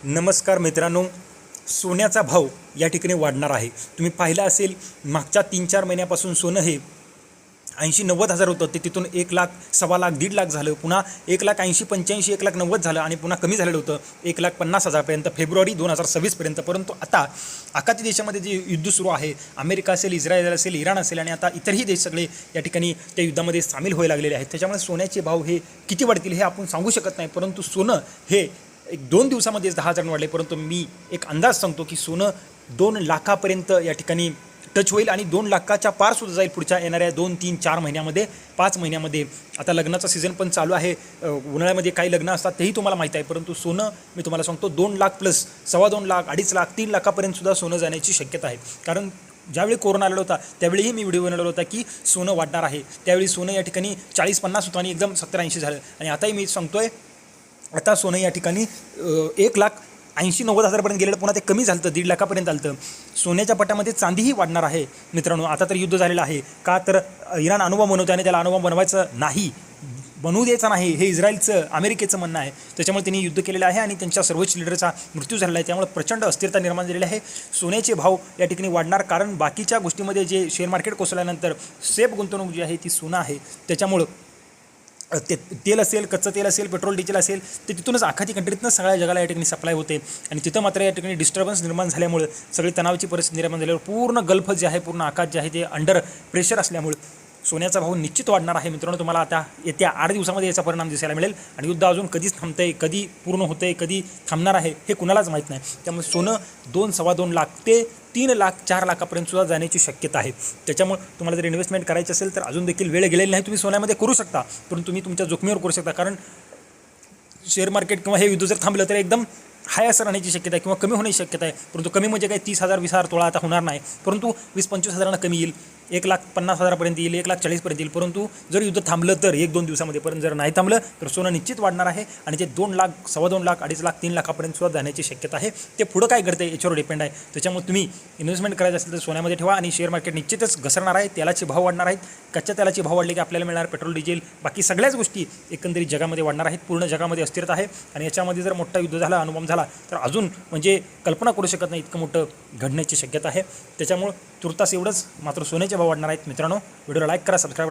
नमस्कार मित्रांनो, सोन्याचा भाव या ठिकाणी वाढणार आहे. तुम्ही पाहिलं असेल, मागच्या 3-4 महिन्यापासून सोनं हे 80-90 हजार होतं, ते तिथून 1 लाख, सव्वा लाख, 1.5 लाख झालं, पुन्हा 1,80,85, 1,90,000 झालं आणि पुन्हा कमी झालेलं होतं 1,50,000पर्यंत फेब्रुवारी 2026पर्यंत. परंतु आता आखाती देशामध्ये जे युद्ध सुरू आहे, अमेरिका असेल, इस्रायल असेल, इराण असेल आणि आता इतरही देश सगळे या ठिकाणी त्या युद्धामध्ये सामील व्हायला लागलेले आहेत. त्याच्यामुळे सोन्याचे भाव हे किती वाढतील हे आपण सांगू शकत नाही. परंतु सोनं हे 1-2 दिवसामध्ये 10,000 वाढले, परंतु मी एक अंदाज सांगतो की सोनं 2 लाखापर्यंत या ठिकाणी टच होईल आणि 2 लाखाच्या पार सुद्धा जाईल पुढच्या येणाऱ्या 2-3-4 महिन्यामध्ये, 5 महिन्यामध्ये. आता लग्नाचा सीझन पण चालू आहे, उन्हाळ्यामध्ये काही लग्न असतात तेही तुम्हाला माहीत आहे. परंतु सोनं मी तुम्हाला सांगतो 2 लाख प्लस, 2.25 लाख, 2.5 लाख, 3 लाखापर्यंत सुद्धा सोनं जाण्याची शक्यता आहे. कारण ज्यावेळी कोरोना आलेला होता त्यावेळीही मी व्हिडिओ बनवला होता की सोनं वाढणार आहे. त्यावेळी सोनं या ठिकाणी 40-50 होतं आणि एकदम 70-80 झालं. आणि आताही मी सांगतोय, आता सोनं या ठिकाणी 1,80,90 हजारपर्यंत गेलेलं, पुन्हा ते कमी झालं, 1.5 लाखापर्यंत आलं. सोन्याच्या पटामध्ये चांदीही वाढणार आहे मित्रांनो. आता तर युद्ध झालेलं आहे का, तर इराण अणुबॉम्ब बनवतं आणि त्याला अणुबॉम्ब बनवायचं नाही, बनवू द्यायचा नाही, हे इस्रायलचं, अमेरिकेचं म्हणणं आहे. त्याच्यामुळे त्यांनी युद्ध केलेलं आहे आणि त्यांच्या सर्वोच्च लीडरचा मृत्यू झालेला आहे. त्यामुळे प्रचंड अस्थिरता निर्माण झालेली आहे. सोन्याचे भाव या ठिकाणी वाढणार, कारण बाकीच्या गोष्टीमध्ये जे शेअर मार्केट कोसळल्यानंतर सेफ गुंतवणूक जी आहे ती सोनं आहे. त्याच्यामुळं ते तेल असेल, कच्चं तेल असेल, पेट्रोल डिझेल असेल, ते तिथूनच आखाती कंट्रीतनं सगळ्या जगाला या ठिकाणी सप्लाय होते. आणि तिथं मात्र या ठिकाणी डिस्टर्बन्स निर्माण झाल्यामुळे, सगळी तणावाची परिस्थिती निर्माण झाल्यावर पूर्ण गल्फ जे आहे, पूर्ण आकाश जे आहे ते अंडर प्रेशर असल्यामुळे सोन्याचा भाव निश्चित वाढणार आहे मित्रांनो. तुम्हाला आता येत्या 8 दिवसामध्ये याचा परिणाम दिसायला मिळेल. आणि युद्ध अजून कधीच थांबतंय, कधी पूर्ण होतंय, कधी थांबणार आहे हे कुणालाच माहीत नाही. त्यामुळे सोनं 2-2.25 लाख ते 3 लाख, 4 लाखापर्यंत सुद्धा जाण्याची शक्यता आहे. त्याच्यामुळे तुम्हाला जर इन्व्हेस्टमेंट करायची असेल तर अजून देखील वेळ गेलेली नाही. तुम्ही सोन्यामध्ये करू शकता, परंतु तुम्ही तुमच्या जोखमीवर करू शकता. कारण शेअर मार्केट किंवा हे युद्ध जर थांबलं तर एकदम हाय असं राहण्याची शक्यता आहे किंवा कमी होण्याची शक्यता आहे. परंतु कमी म्हणजे काही 30,000, 20,000 तोळा आता होणार नाही, परंतु 20-25 हजारांना कमी येईल, 1,50,000पर्यंत येईल, 1,40,000पर्यंत येईल. परंतु जर युद्ध थांबलं तर 1-2 दिवसामध्ये, परंतु जर नाही थांबलं तर सोनं निश्चित वाढणार आहे आणि ते 2 लाख, 2.25 लाख, 2.5 लाख, 3 लाखापर्यंत सुद्धा जाण्याची शक्यता आहे. ते पुढं काय घडतं याच्यावर डिपेंड आहे. त्याच्यामुळे तुम्ही इन्व्हेस्टमेंट करायचं असेल तर सोन्यामध्ये ठेवा. आणि शेअर मार्केट निश्चितच घसरणार आहे, तेलाचे भाव वाढणार आहेत. कच्च्या तेलाचे भाव वाढले की आपल्याला मिळणार पेट्रोल, डिझेल, बाकी सगळ्याच गोष्टी एकंदरीत जगामध्ये वाढणार आहेत. पूर्ण जगामध्ये अस्थिरता आहे आणि याच्यामध्ये जर मोठा युद्ध झाला, अणुबॉम्ब झाला, तर अजून म्हणजे कल्पना करू शकत नाही इतकं मोठं घडण्याची शक्यता आहे. त्याच्यामुळे तुर्तास एवढंच, मात्र सोन्याचे भाव वाढणार आहेत मित्रांनो. व्हिडिओला लाईक करा, सबस्क्राईब